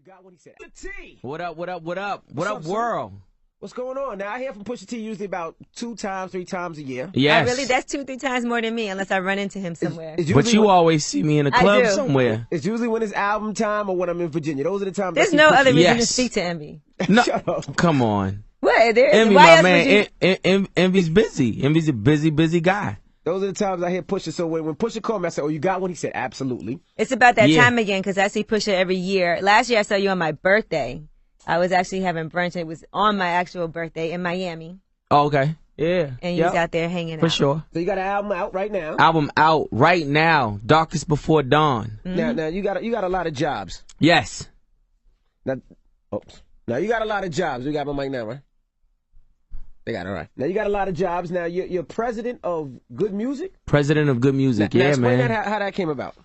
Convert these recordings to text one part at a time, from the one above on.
got what he said. What up, what up, what up? What up, world? What's going on? Now, I hear from Pusha T usually about 2 times, 3 times a year. Yes. Really? That's 2-3 times more than me, unless I run into him somewhere. But you always see me in a club somewhere. It's usually when it's album time or when I'm in Virginia. Those are the times. There's no other reason to speak to Envy. No, come on. What? Envy, my man. Envy's busy. Envy's a busy guy. Those are the times I hear Pusha. So when Pusha called me, I said, "Oh, you got one?" He said, "Absolutely." It's about that time again, because I see Pusha every year. Last year I saw you on my birthday. I was actually having brunch. It was on my actual birthday in Miami. Oh, okay. Yeah. And you was out there hanging out. For sure. So you got an album out right now. Album out right now. Darkest Before Dawn. Now you got a lot of jobs. Yes. Now you got a lot of jobs. We got my mic now, right? They got it right. Now you got a lot of jobs. Now you're president of Good Music. President of Good Music. Now, yeah, explain man. How that came about.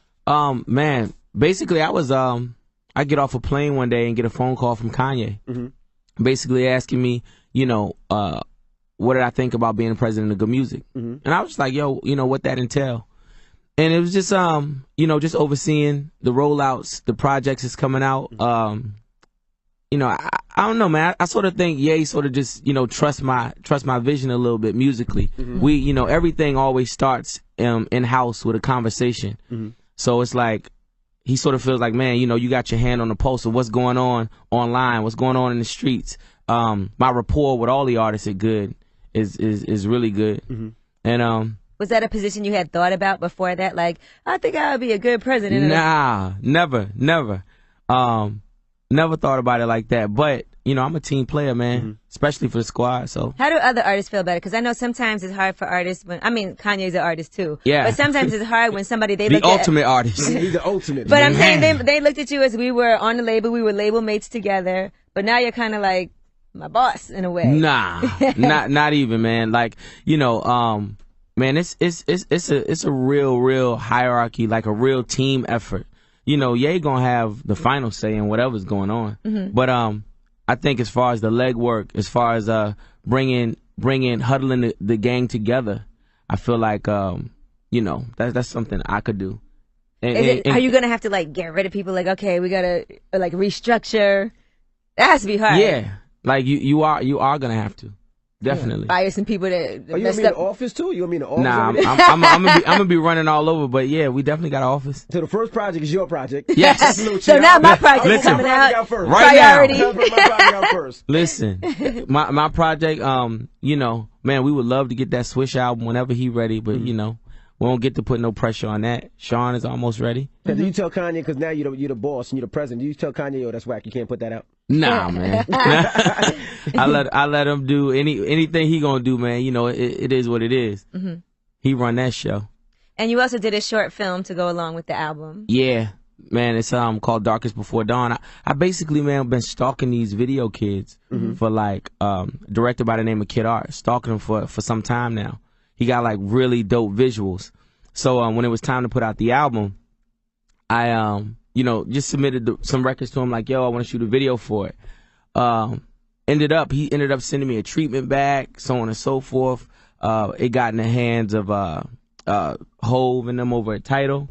Man. Basically, I get off a plane one day and get a phone call from Kanye, basically asking me, what did I think about being president of Good Music? And I was just like, yo, what that entail? And it was just, just overseeing the rollouts, the projects that's coming out. I don't know, man. I sort of think Ye sort of just, trust my vision a little bit musically. We, everything always starts in-house with a conversation. So it's like, he sort of feels like, man, you got your hand on the pulse of what's going on online, what's going on in the streets. My rapport with all the artists at Good is really good. And was that a position you had thought about before that? Like, I think I would be a good president. Nah, never. Never thought about it like that. But, I'm a team player, man, especially for the squad. So how do other artists feel about it? Because I know sometimes it's hard for artists Kanye's an artist too. Yeah. But sometimes it's hard when somebody the ultimate artist. He's the ultimate. But I'm saying they looked at you as we were on the label, we were label mates together. But now you're kind of like my boss in a way. Nah, not even, man. Like, man, it's a real hierarchy, like a real team effort. Ye gonna have the final say in whatever's going on. But I think as far as the legwork, as far as huddling the gang together, I feel like that's something I could do. Are you gonna have to like get rid of people? Like, okay, we gotta like restructure. That has to be hard. Yeah, like you are gonna have to. Definitely. Fire some people that. Are you gonna be in the office too? You gonna be in the office? Nah, I'm gonna be running all over. But yeah, we definitely got an office. So the first project is your project. Yes. So now my project is coming out. Priority. Now. My project out first. Listen, my project. Man, we would love to get that Swish album whenever he ready. But we won't get to put no pressure on that. Sean is almost ready. Do you tell Kanye, because now you're the boss and you're the president, do you tell Kanye, yo, that's whack, you can't put that out? Nah, man. I let him do anything he gonna do, man. It is what it is. He run that show. And you also did a short film to go along with the album. Yeah, man. It's called Darkest Before Dawn. I basically, man, been stalking these video kids for like director by the name of Kid Art, stalking them for some time now. He got like really dope visuals. So when it was time to put out the album, I just submitted some records to him like, yo, I want to shoot a video for it. He ended up sending me a treatment bag, so on and so forth. It got in the hands of Hove and them over at Tidal.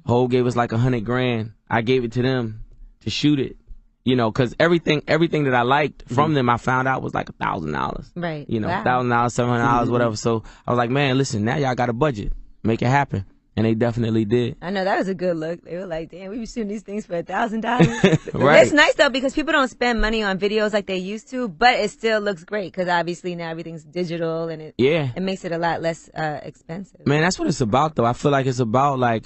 Hove gave us like $100,000. I gave it to them to shoot it. Because everything that I liked from them, I found out was like $1,000. Right. $1,000, $700, whatever. So I was like, man, listen, now y'all got a budget. Make it happen. And they definitely did. I know, that was a good look. They were like, damn, we were shooting these things for $1,000. Right. It's nice though, because people don't spend money on videos like they used to, but it still looks great because obviously now everything's digital and it makes it a lot less expensive. Man, that's what it's about though. I feel like it's about like,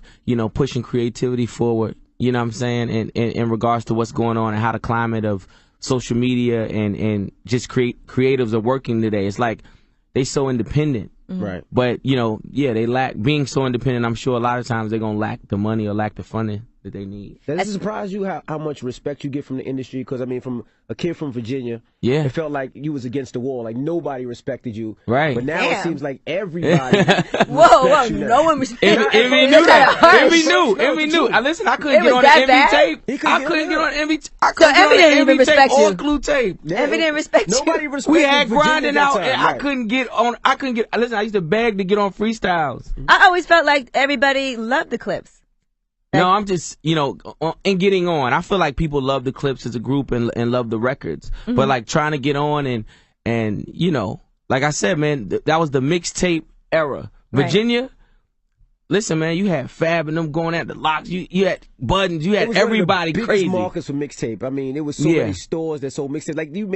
pushing creativity forward. You know what I'm saying? In regards to what's going on and how the climate of social media and just creatives are working today. It's like they so independent. Right. But, they lack being so independent. I'm sure a lot of times they're going to lack the money or lack the funding that they need. Does it surprise you how much respect you get from the industry? Because, from a kid from Virginia, it felt like you was against the wall. Like, nobody respected you. Right. But now it seems like everybody Whoa, no one respected you. Envy knew that. Envy knew. Listen, I couldn't get on the Envy tape. I couldn't get on Envy tape. I couldn't get on the Envy tape or Clue tape. Envy didn't respect you. Nobody respected We had grinding out. Time, I couldn't get. Listen, I used to beg to get on freestyles. I always felt like everybody loved the clips. No, I'm just, you know, and getting on. I feel like people love the Clips as a group and love the records. But like trying to get on and you know, like I said, man, that was the mixtape era. Virginia, listen, man, you had Fab and them going at the locks. You had Buttons. You had everybody crazy. Biggest markets for mixtape. I mean, there was so many stores that sold mixtape. Like DJs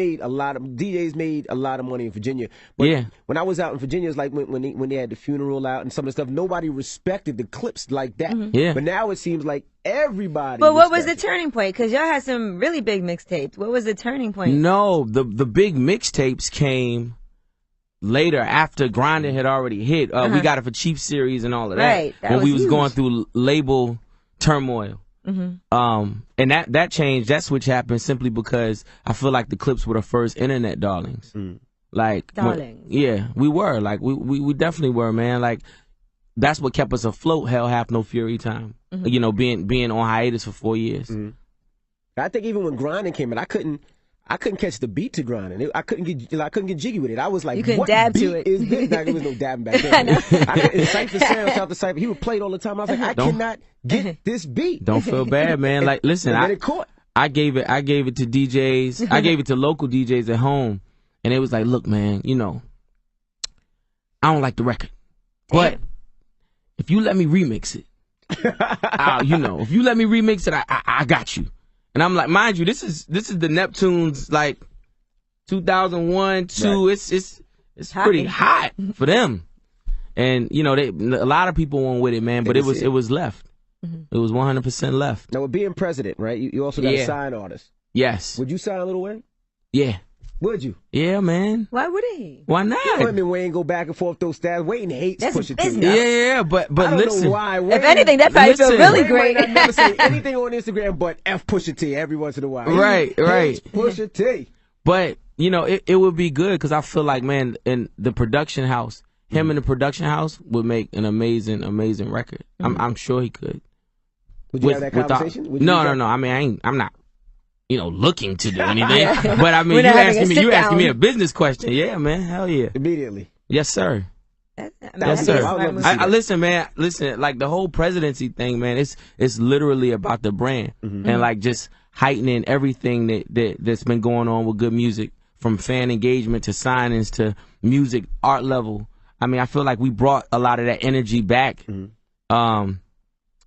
made a lot of money in Virginia. But when I was out in Virginia, it's like when they had the funeral out and some of the stuff. Nobody respected the Clips like that. But now it seems like everybody. But what was the turning point? Because y'all had some really big mixtapes. What was the turning point? No, the big mixtapes came later, after Grinding had already hit. We got it for Cheap Series and all of that. When we was going through label turmoil. And that changed, that switch happened simply because I feel like the Clips were the first internet darlings. Like, we were. Like, we definitely were, man. Like, that's what kept us afloat, hell, half no fury time. You know, being on hiatus for 4 years. I think even when Grinding came in, I couldn't catch the beat to Grinding. I couldn't get jiggy with it. I was like, you couldn't what dab beat to it. Is this? There was no dabbing back then. I Cypher Sound, shout out to Cypher. He would play it all the time. I was like, I cannot get this beat. Don't feel bad, man. Like, listen, I gave it to DJs. I gave it to local DJs at home, and it was like, look, man, you know, I don't like the record, but if you let me remix it, you know, if you let me remix it, I got you. And I'm like, mind you, this is the Neptunes, like 2001, 2. It's pretty hot for them. And you know, a lot of people went with it, man. But it was left. It was 100% left. Now with being president, right? You also got to sign artists. Yes. Would you sign Lil Wayne? Yeah. Would you? Yeah, man. Why would he? Why not? Him and Wayne go back and forth those stats. Wayne hates Pusha T. Yeah, but I don't listen. know why. If anything, that probably feels really great. Wayne might not never say anything on Instagram but F Pusha T every once in a while. Right. Pusha T. But you know, it would be good because I feel like, man, in the production house, him in the production house would make an amazing record. I'm sure he could. Would you have that conversation? No. I mean, I'm not, you know, looking to do anything. But I mean, you asking me a business question. Yeah, man. Hell yeah. Immediately. Yes, sir. Yes, sir. Listen, man. Listen, like the whole presidency thing, man. It's literally about the brand and like just heightening everything that's been going on with good music, from fan engagement to signings to music, art level. I mean, I feel like we brought a lot of that energy back.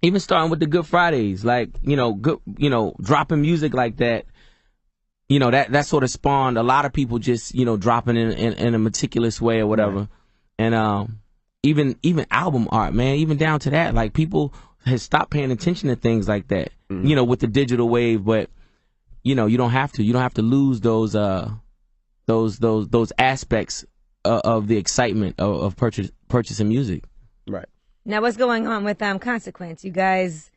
Even starting with the Good Fridays, like, you know, dropping music like that, you know, that sort of spawned a lot of people just, you know, dropping in a meticulous way or whatever. And even album art, man, even down to that, like people has stopped paying attention to things like that, you know, with the digital wave. But you know, you don't have to lose those aspects of the excitement of purchasing music. Right. Now, what's going on with Consequence? You guys?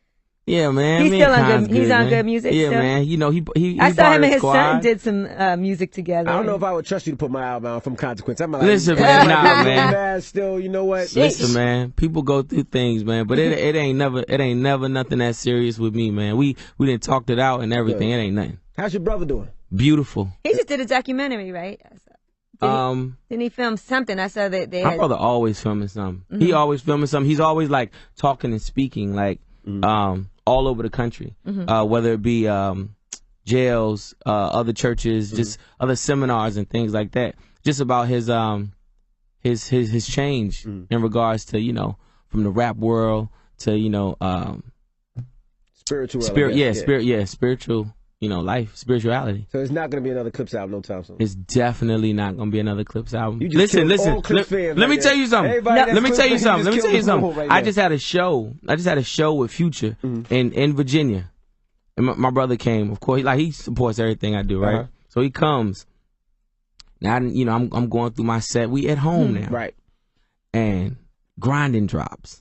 Yeah, man. He's still on good. He's on good music. Yeah, still? Man. You know, he I saw him and his squad. son did some music together. I don't know if I would trust you to put my album out from Consequence. I'm like, listen, man. Nah, man. Still, you know what? Listen, man. People go through things, man. But it ain't never nothing that serious with me, man. We done talked it out and everything. Good. It ain't nothing. How's your brother doing? Beautiful. He just did a documentary, right? Didn't he film something? I saw that they. My brother always filming something. He always filming something. He's always like talking and speaking, like all over the country, whether it be jails, other churches, just other seminars and things like that. Just about his change in regards to, you know, from the rap world to, you know, spiritual, spiritual. You know, life, spirituality. So it's not going to be another Clips album no time soon? It's definitely not going to be another Clips album. Listen. Let me tell you something. Let me tell you something. Right, I just had a show. With Future in Virginia. And my brother came, of course. Like, he supports everything I do, right? So he comes. Now, you know, I'm going through my set. We at home now. Right. And Grinding drops.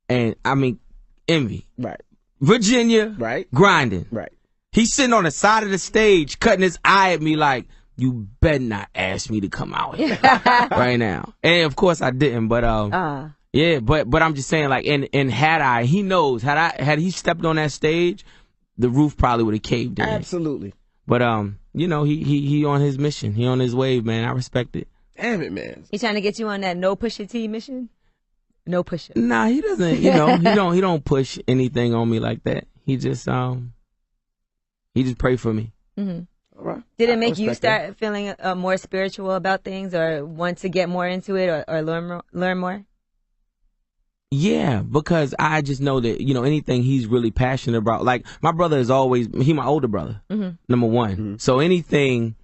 And, I mean, Envy. Right. Virginia. Right. Grinding. Right. He's sitting on the side of the stage, cutting his eye at me like, you better not ask me to come out here right now. And of course I didn't, but yeah, but I'm just saying, like, and he knows, had he stepped on that stage, the roof probably would have caved in. Absolutely. But you know, he on his mission. He on his wave, man. I respect it. Damn it, man. He trying to get you on that no Pusha T mission? No Pusha. Nah, he doesn't. You know, he don't push anything on me like that. He just pray for me. Mm-hmm. All right. Did it make you start feeling more spiritual about things, or want to get more into it, or learn more? Yeah, because I just know that, anything he's really passionate about. Like, my brother is always, he my older brother, number one. Mm-hmm. So anything,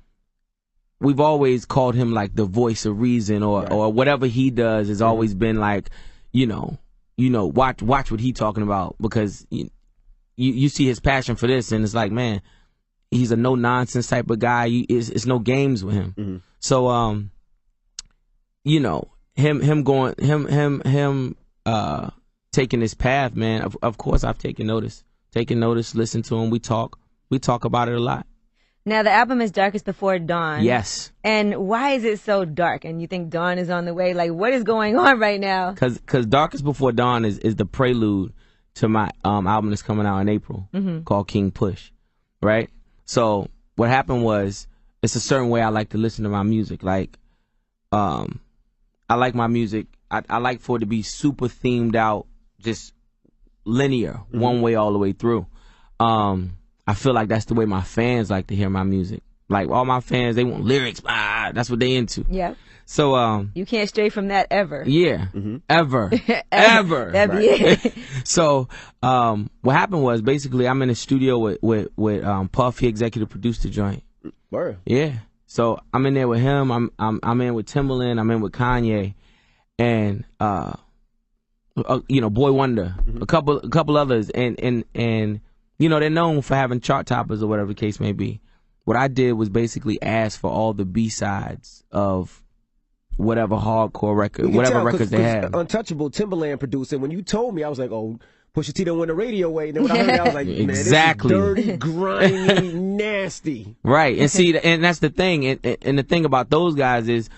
we've always called him like the voice of reason, or whatever he does has always been like, watch what he talking about, because you see his passion for this, and it's like, man, he's a no nonsense type of guy. It's no games with him. Mm-hmm. So, him taking this path, man. Of course, I've taken notice. Listen to him. We talk about it a lot. Now, the album is Darkest Before Dawn. Yes. And why is it so dark? And you think dawn is on the way? Like, what is going on right now? Because Darkest Before Dawn is the prelude to my album that's coming out in April, called King Push, right? So what happened was, it's a certain way I like to listen to my music. Like, I like my music, I like for it to be super themed out, just linear, one way all the way through. I feel like that's the way my fans like to hear my music. Like, all my fans, they want lyrics. That's what they into. Yeah. So you can't stray from that ever. Yeah. Ever. Ever. That'd be it. So what happened was, basically, I'm in the studio with Puff. He executive produced the joint. Word. Yeah. So I'm in there with him. I'm in with Timbaland. I'm in with Kanye, and Boy Wonder, a couple others, and they're known for having chart toppers or whatever the case may be. What I did was basically ask for all the B-sides of whatever hardcore record, whatever records they have. Untouchable, Timbaland produced it. When you told me, I was like, oh, Pusha T done went the radio way. And then when I heard it, I was like, man, exactly. This is dirty, grimy, nasty. Right. And see, and that's the thing. And the thing about those guys is,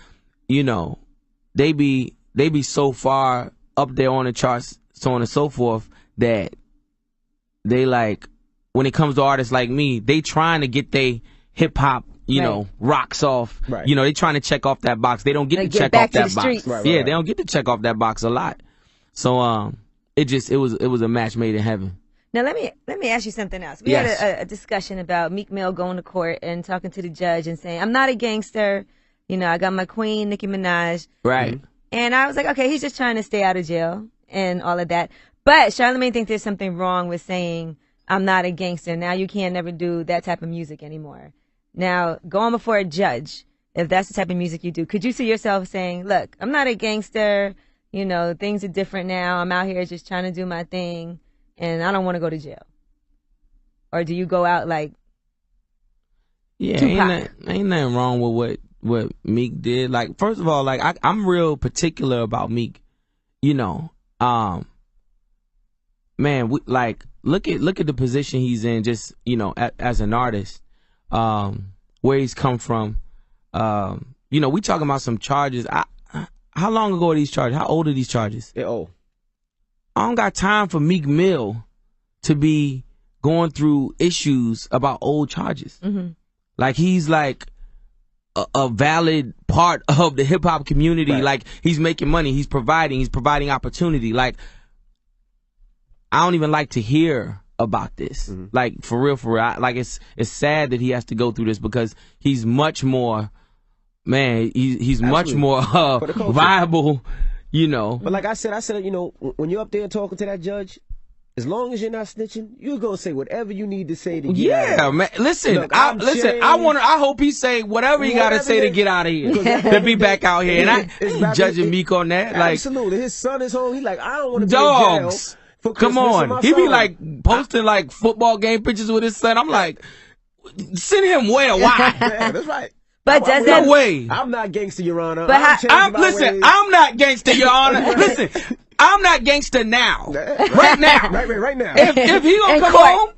they be so far up there on the charts, so on and so forth, that they, like, when it comes to artists like me, they trying to get they hip hop, rocks off. Right. They trying to check off that box. They don't get to check off that box. Right, they don't get to check off that box a lot. So it was a match made in heaven. Now let me ask you something else. We had a discussion about Meek Mill going to court and talking to the judge and saying, "I'm not a gangster. I got my queen, Nicki Minaj." Right. And I was like, okay, he's just trying to stay out of jail and all of that. But Charlamagne thinks there's something wrong with saying, "I'm not a gangster." Now you can't never do that type of music anymore. Now, going before a judge, if that's the type of music you do, could you see yourself saying, "Look, I'm not a gangster. Things are different now. I'm out here just trying to do my thing, and I don't want to go to jail"? Or do you go out like, ain't nothing wrong with what Meek did. Like, first of all, like, I'm real particular about Meek. Man, look at the position he's in, just, as an artist, where he's come from. We talking about some charges. How long ago are these charges? How old are these charges? They're old. I don't got time for Meek Mill to be going through issues about old charges. Mm-hmm. Like, he's like a valid part of the hip hop community. Right. Like, he's making money. He's providing opportunity. Like, I don't even like to hear about this. Mm-hmm. Like, for real. It's sad that he has to go through this, because he's much more, man, he's much more viable, But like I said, when you're up there talking to that judge, as long as you're not snitching, you're gonna say whatever you need to say to get out of here. Man. Listen, look, I hope he say whatever he gotta say to get out of here, to be back out here. And I ain't judging Meek on that. Absolutely, his son is home. He's like, I don't want to be in jail. Come on. He be like posting like football game pictures with his son. I'm like, send him where? Why? Yeah, that's right. But does that... No way. I'm not gangster, Your Honor. But I'm not gangster, Your Honor. Listen, I'm not gangster now. Right now. Right now. If he gonna come home,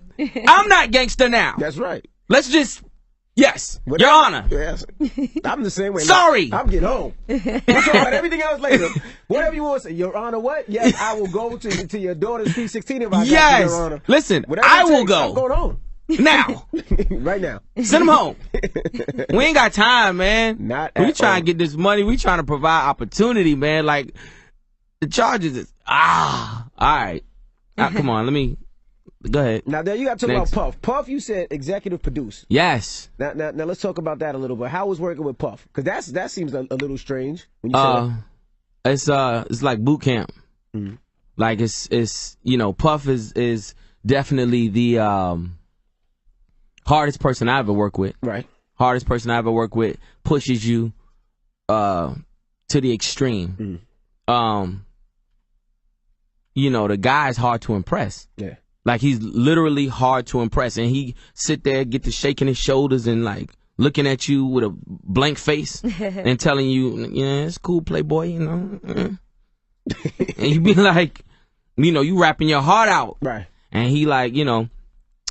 I'm not gangster now. That's right. Let's just... Yes, Your Honor. Yes. I'm the same way. Sorry. I'm getting home. We'll talk about everything else later. Whatever you want to say. Your Honor, what? Yes, I will go to your daughter's P16 if I got you, Your Honor. Listen, I will go. I'm going home. Now. Right now. Send him home. We ain't got time, man. Not at all. We trying to get this money. We trying to provide opportunity, man. Like, The charges is all right. Come on, let me go ahead. Now you got to talk about Puff. Puff, you said executive produce. Yes. Now let's talk about that a little bit. How was working with Puff? Because that seems a little strange when you say that. It's like boot camp. Mm-hmm. Like it's you know, Puff is definitely the hardest person I ever worked with. Right. Hardest person I ever worked with. Pushes you to the extreme. You know, the guy's hard to impress. Yeah. Like, he's literally hard to impress. And he sit there, get to shaking his shoulders and, like, looking at you with a blank face and telling you, yeah, it's cool, playboy, you know. And you be like, you know, you rapping your heart out. Right. And he, like, you know,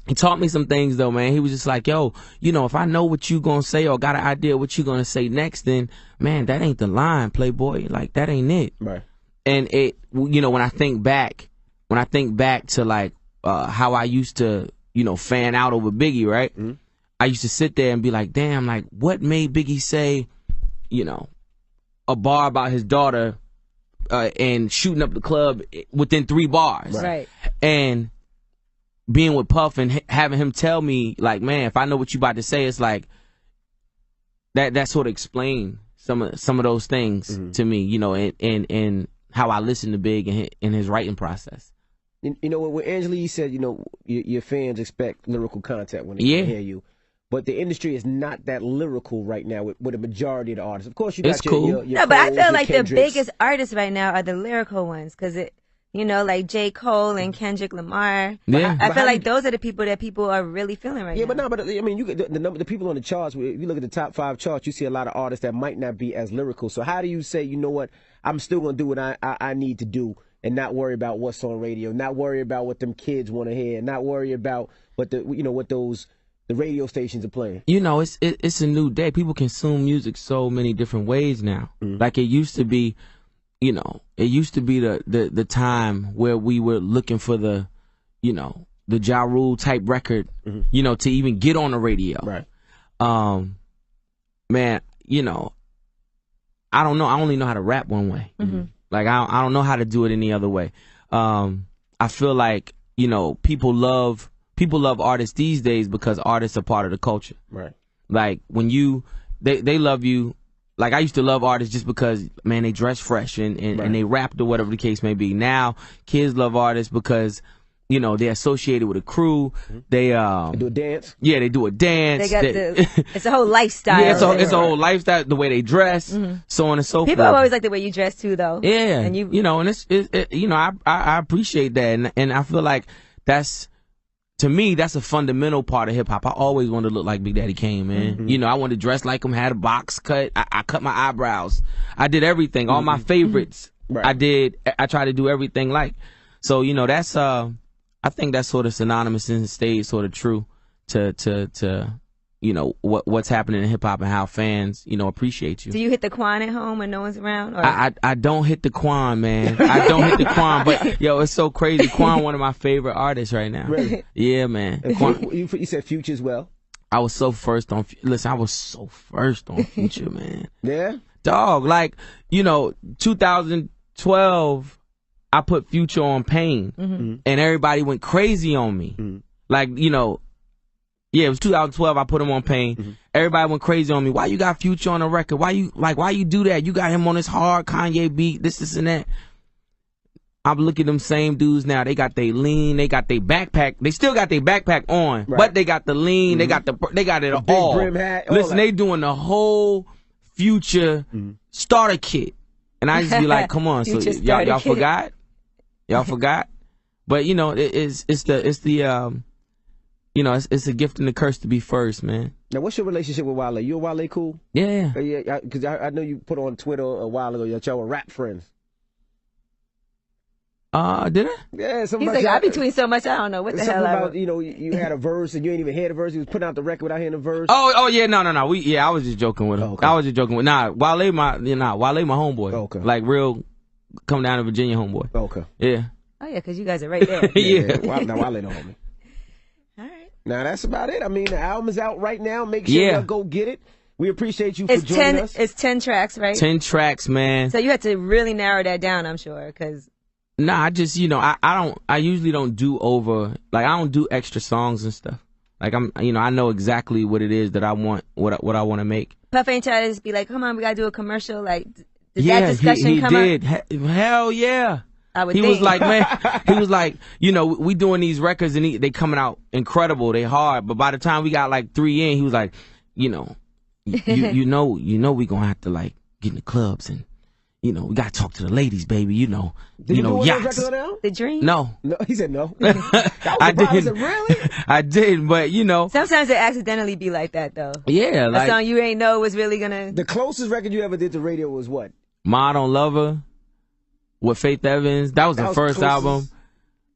he taught me some things, though, man. He was just like, yo, you know, if I know what you gonna say or got an idea what you gonna say next, then, man, that ain't the line, playboy. Like, that ain't it. Right. And it, you know, when I think back to, like, how I used to, you know, fan out over Biggie, right? Mm-hmm. I used to sit there and be like, damn, like, what made Biggie say, you know, a bar about his daughter and shooting up the club within 3 bars? Right. And being with Puff and having him tell me, like, man, if I know what you about to say, it's like, that sort of explained some of those things to me, you know, and how I listen to Big in his writing process. You know, when Angela Yee said, you know, your fans expect lyrical content when they hear you. But the industry is not that lyrical right now with a majority of the artists. Of course, you got your No, but I feel like the Kendricks. biggest artists right now are the lyrical ones because you know, like J. Cole and Kendrick Lamar. Yeah. I feel like those are the people that people are really feeling right now. Yeah, but I mean, you get the people on the charts. If you look at the top 5 charts, you see a lot of artists that might not be as lyrical. So how do you say, you know what, I'm still gonna do what I need to do and not worry about what's on radio, not worry about what them kids want to hear, not worry about what the radio stations are playing. You know, it's a new day. People consume music so many different ways now. Mm-hmm. Like, it used to be, you know, the time where we were looking for the, you know, the Ja Rule type record, you know, to even get on the radio. Right. Man, you know, I don't know. I only know how to rap one way. Mm-hmm. Like, I don't know how to do it any other way. I feel like, you know, people love artists these days because artists are part of the culture. Right. Like, when they love you. Like, I used to love artists just because, man, they dress fresh and they rapped or whatever the case may be. Now, kids love artists because, you know, they're associated with a crew. They do a dance. Yeah, they do a dance. They got it's a whole lifestyle. Yeah, it's a whole lifestyle. The way they dress, so on and so forth. People always like the way you dress too, though. Yeah, and you know, and it's you know, I appreciate that, and I feel like to me, that's a fundamental part of hip hop. I always wanted to look like Big Daddy Kane, man. You know, I wanted to dress like him, had a box cut. I cut my eyebrows. I did everything. All my favorites. I tried to do everything like. So, you know, that's I think that's sort of synonymous and stayed sort of true to you know, what's happening in hip hop and how fans, you know, appreciate you. Do you hit the Quan at home when no one's around? Or? I don't hit the Quan, man. I don't hit the Quan, but yo, it's so crazy. Quan, one of my favorite artists right now. Really? Yeah, man. You said Future as well? I was so first on. Listen, I was so first on Future, man. Yeah? Dog, like, you know, 2012, I put Future on Pain, and everybody went crazy on me. Like, you know, yeah, it was 2012. I put him on Pain. Everybody went crazy on me. Why you got Future on the record? Why you do that? You got him on this hard Kanye beat, this and that. I'm looking at them same dudes now. They got their lean. They got their backpack. They still got their backpack on, but they got the lean. They got it all. Brim hat, Listen, they doing the whole Future starter kit, and I just be like, come on, so y'all forgot? Y'all forgot? But you know, it's the you know, it's a gift and a curse to be first, man. Now, what's your relationship with Wale? You and Wale cool? Yeah. Yeah, because I know you put on Twitter a while ago that y'all were rap friends. Did I? Yeah, he's like, I be tweeting so much, I don't know what the hell. About, you know, you had a verse and you ain't even heard the verse. He was putting out the record without hearing the verse. Oh yeah, no. I was just joking with him. Okay. I was just joking with. Wale my homeboy. Okay. Like, real, come down to Virginia homeboy. Okay. Yeah. Oh yeah, because you guys are right there. Yeah. Now Wale don't hold me. All right. Now that's about it. I mean, the album is out right now. Make sure y'all go get it. We appreciate you for joining us. It's 10 tracks, right? 10 tracks, man. So you had to really narrow that down, I'm sure, because. Nah, I just, I usually don't do I don't do extra songs and stuff. Like I know exactly what it is that I want, what I want to make. Puff ain't trying to just be like, come on, we gotta do a commercial. Like, did that discussion come up? Yeah, he did. Hell yeah. He was like, man, we doing these records and they coming out incredible. They hard. But by the time we got like 3 in, he was like, we gonna have to like get in the clubs and, we gotta talk to the ladies, baby. Did you do yachts. The Dream? No. No, he said no. I didn't. Really? I did, but sometimes it accidentally be like that though. Yeah, a song you ain't know was really gonna. The closest record you ever did to radio was what? Mod on Lover with Faith Evans. That was the first album.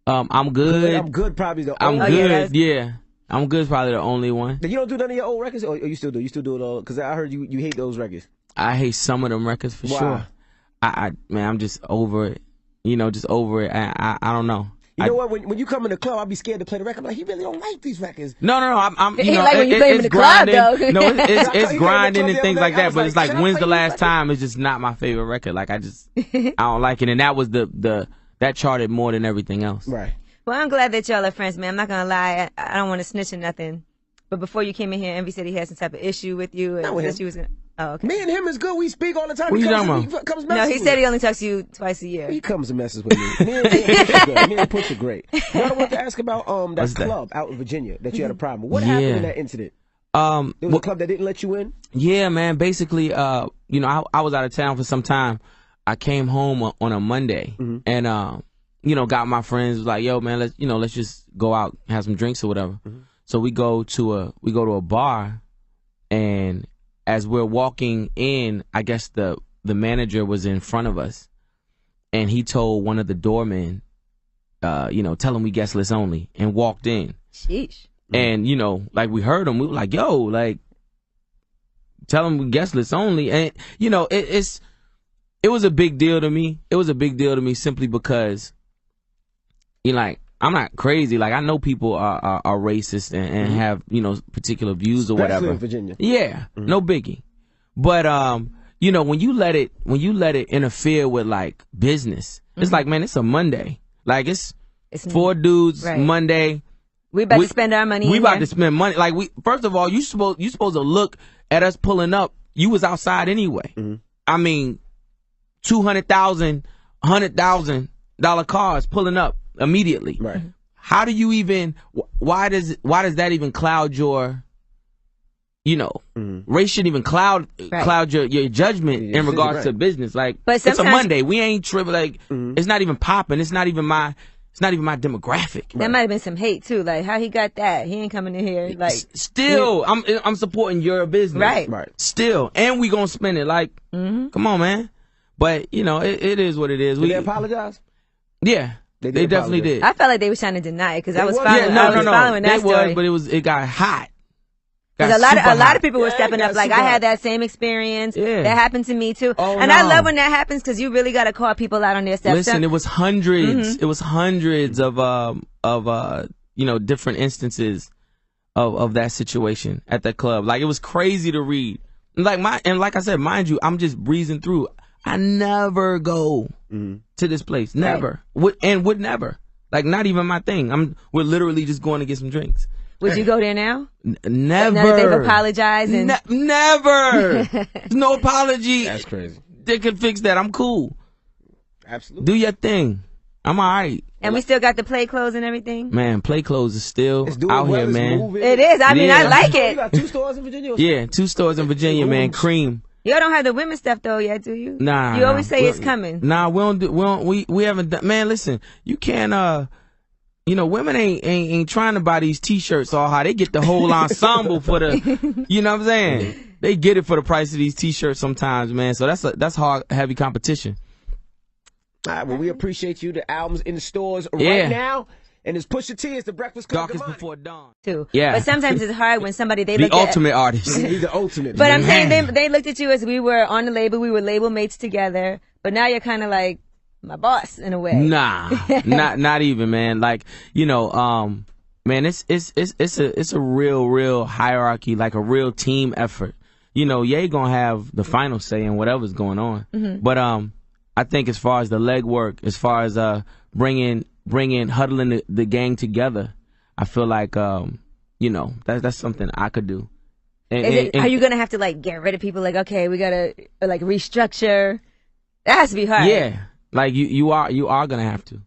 I'm Good. I'm Good probably the only one. I'm Good, yeah. I'm Good's probably the only one. You don't do none of your old records, or you still do? You still do it all? Because I heard you hate those records. I hate some of them records for sure. Man, I'm just over it. Just over it. I don't know. You know what? When you come in the club, I'll be scared to play the record. I'm like, he really don't like these records. No. I'm he like when you play him in the club, though. No, it's grinding and things like that. But it's like, when's the last time? It's just not my favorite record. Like, I don't like it. And that was that charted more than everything else. Right. Well, I'm glad that y'all are friends, man. I'm not gonna lie. I don't want to snitch or nothing. But before you came in here, Envy said he had some type of issue with you. And not with him. She was gonna. Oh, okay. Me and him is good. We speak all the time. What he comes No, he said he only talks to you twice a year. He comes and messes with me. Me and Pusha great. What I want to ask about that club out in Virginia that you had a problem with. What happened in that incident? There was a club that didn't let you in? Yeah, man. Basically, I was out of town for some time. I came home on a Monday and got my friends, was like, yo, man, let's just go out and have some drinks or whatever. So we go to a bar, and as we're walking in, I guess the manager was in front of us, and he told one of the doormen, tell him we guest list only, and walked in. Sheesh. And like we heard him, we were like, yo, like, tell him we guest list only, and it was a big deal to me. It was a big deal to me simply because, I'm not crazy. Like, I know people are racist and have, particular views or especially whatever. In Virginia. Yeah, no biggie. But, when you let it interfere with like business, it's like, man, it's a Monday. Like, it's 4 dudes, right. Monday. We about to spend our money. We about to spend money. Like, first of all, you supposed to look at us pulling up. You was outside anyway. I mean, $200,000, $100,000 cars pulling up immediately. Right. How do you even? Why does that even cloud your? Race shouldn't even cloud your judgment in regards to business. Like, it's a Monday. We ain't tripping. Like, it's not even popping. It's not even my demographic. That might have been some hate too. Like, how he got that? He ain't coming in here. Like, still, I'm supporting your business. Right. Still, and we gonna spend it. Like, come on, man. But it is what it is. Did they apologize? Yeah. They definitely did. I felt like they were trying to deny it because I was following. Following that story. But it got hot. Because a lot of people were stepping up. Like, I had that same experience. Yeah. That happened to me too. And I love when that happens because you really got to call people out on their steps. Listen, it was hundreds. It was hundreds of different instances of that situation at that club. Like, it was crazy to read. Like I said, mind you, I'm just breezing through. I never go to this place. Never. Right. Would never. Like, not even my thing. We're literally just going to get some drinks. Would you go there now? Never. Now that they've apologized? And... Never. No apology. That's crazy. They could fix that. I'm cool. Absolutely. Do your thing. I'm all right. And we still got the play clothes and everything? Man, play clothes is still out here, man. Moving. It is. I mean, I like it. You got 2 stores in Virginia? Yeah, 2 stores in Virginia, man. Cream. Y'all don't have the women's stuff though yet, do you? Nah. You always say it's coming. Nah, we haven't done. Man, listen, you can't. Women ain't trying to buy these T-shirts all high. They get the whole ensemble for the. You know what I'm saying? They get it for the price of these T-shirts sometimes, man. So that's hard, heavy competition. All right, well, we appreciate you. The album's in the stores right now. And it's Pusha T. It's the Breakfast Club. Darkest Before Dawn. Too. Yeah. But sometimes it's hard when somebody they look the ultimate artist. He's the ultimate. But I'm saying they looked at you as we were on the label. We were label mates together. But now you're kind of like my boss in a way. Nah, not even, man. Like, man, it's a real hierarchy, like a real team effort. you know, Ye gonna have the final say in whatever's going on. But I think as far as the legwork, as far as huddling the gang together, I feel like you know, that's something I could do. Are you gonna have to like get rid of people? Like, okay, we gotta like restructure. That has to be hard. Yeah, like you are gonna have to.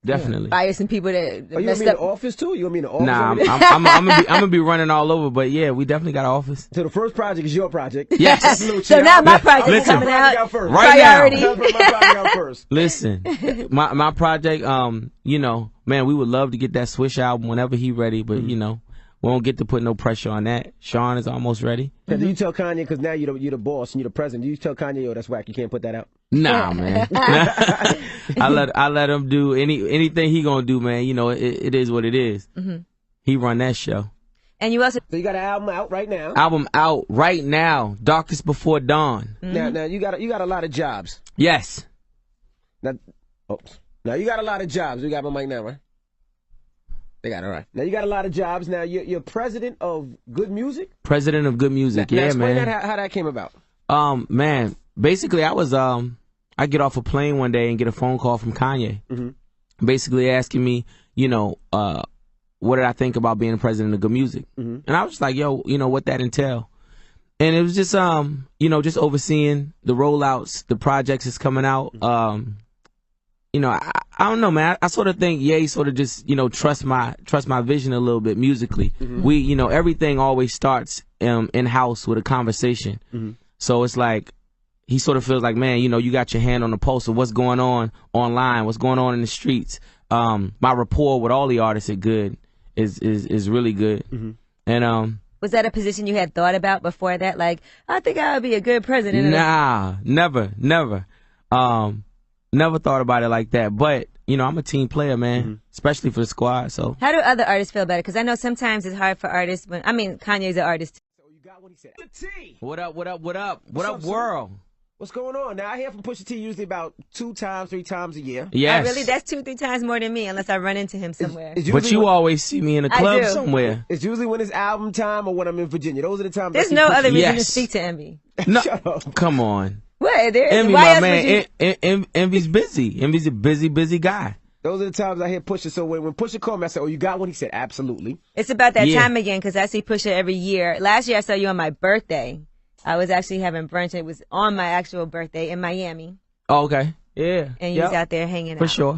Definitely. Fire some people that you want me in the office too? You want me in the office? Nah, I'm gonna be running all over, but yeah, we definitely got an office. So the first project is your project. Yes. So now my project is coming out. Right Priority. now. My project out first. Listen, my project, you know, man, we would love to get that Swish album whenever he ready, but you know, we won't get to put no pressure on that. Sean is almost ready. Do you tell Kanye, because now you're the boss and you're the president, do you tell Kanye, yo, that's whack, you can't put that out? Nah, man. I let him do anything he gonna do, man. You know, it is what it is. He run that show. And you also... So you got an album out right now. Album out right now. Darkest Before Dawn. Now you got a lot of jobs. Yes. Now you got a lot of jobs. We got my mic now, right? They got it right. Now you got a lot of jobs. Now you're president of Good Music. President of Good Music. Now, yeah, explain man. How that came about. Man, basically I get off a plane one day and get a phone call from Kanye, basically asking me, you know, what did I think about being president of Good Music? And I was just like, yo, you know, what that entail? And it was just, you know, just overseeing the rollouts, the projects that's coming out. You know, I don't know, man. I sort of think Ye sort of just, you know, trust my vision a little bit musically. We, you know, everything always starts in house with a conversation. So it's like he sort of feels like, man, you know, you got your hand on the pulse of what's going on online, what's going on in the streets. My rapport with all the artists at Good is really good. And was that a position you had thought about before that? Like, I think I would be a good president. Nah, never. Never thought about it like that, but you know, I'm a team player, man, especially for the squad. So how do other artists feel about it? Because I know sometimes it's hard for artists when, I mean, Kanye's an artist. So you got what he said. What up, world? What's going on? Now I hear from Pusha T usually about 2 times, 3 times a year. Yes. Oh, really? That's 2-3 times more than me, unless I run into him somewhere. But you always see me in a club somewhere. It's usually when it's album time or when I'm in Virginia. Those are the times. There's no other reason to speak to Envy. No, come on. What? Envy, my man. Envy's busy. Envy's a busy guy. Those are the times I hear Pusha. So when Pusha called me, I said, "Oh, you got one?" He said, "Absolutely." It's about that time again, because I see Pusha every year. Last year I saw you on my birthday. I was actually having brunch. It was on my actual birthday in Miami. Oh, okay. Yeah. And you was out there hanging out. For sure.